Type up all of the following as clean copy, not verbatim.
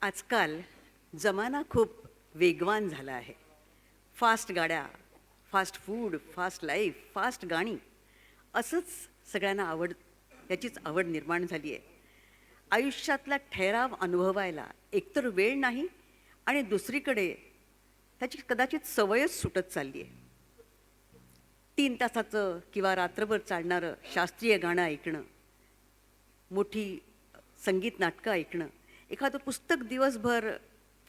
आजकाल जमाना खूप वेगवान झाला आहे. फास्ट गाड्या, fast food, fast life, fast गाणी असंच सगळ्यांना याचीच आवड निर्माण झाली आहे. आयुष्यातला ठहराव अनुभवायला एकतर वेळ नाही आणि दुसरीकडे त्याची कदाचित सवयच सुटत चालली आहे. 3 तासाचं किंवा रात्रभर चालणारं शास्त्रीय गाणं ऐकणं, मोठी संगीत नाटकं ऐकणं, एखादं पुस्तक दिवसभर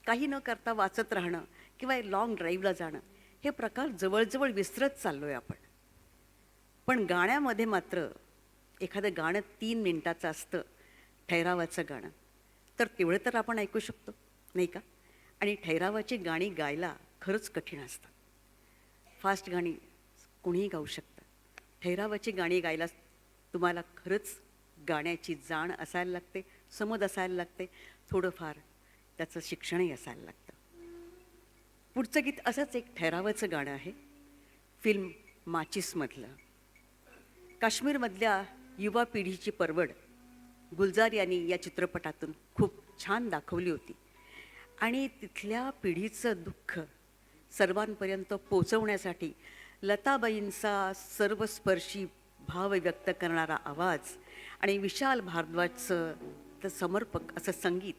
काही न करता वाचत राहणं किंवा लाँग ड्राईव्हला जाणं, हे प्रकार जवळजवळ विसरत चाललो आहे आपण. पण गाण्यामध्ये मात्र एखादं गाणं 3 मिनिटाचं असतं, ठहरावाचं गाणं, तर तेवढं तर आपण ऐकू शकतो, नाही का? आणि ठहरावाची गाणी गायला खरंच कठीण असतात. फास्ट गाणी कुणीही गाऊ शकतं. ठहरावाची गाणी गायला तुम्हाला खरंच गाण्याची जाण असायला लागते, समज असायला लागते, थोडंफार त्याचं शिक्षणही असायला लागतं. पुढचं गीत असंच एक ठहरावाचं गाणं आहे, फिल्म माचिसमधलं. काश्मीरमधल्या युवा पिढीची परवड गुलजार यांनी या चित्रपटातून खूप छान दाखवली होती आणि तिथल्या पिढीचं दुःख सर्वांपर्यंत पोचवण्यासाठी लताबाईंचा सर्वस्पर्शी भाव व्यक्त करणारा आवाज आणि विशाल भारद्वाजचं समर्पक असं संगीत,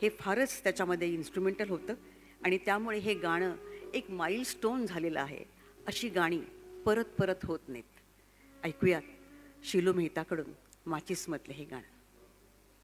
हे फारच त्याच्यामध्ये इन्स्ट्रुमेंटल होतं आणि त्यामुळे हे गाणं एक माइलस्टोन झालेलं आहे. अशी गाणी परत परत होत नाहीत. ऐकूयात शिलू मेहताकडून माचिसमधलं हे गाणं.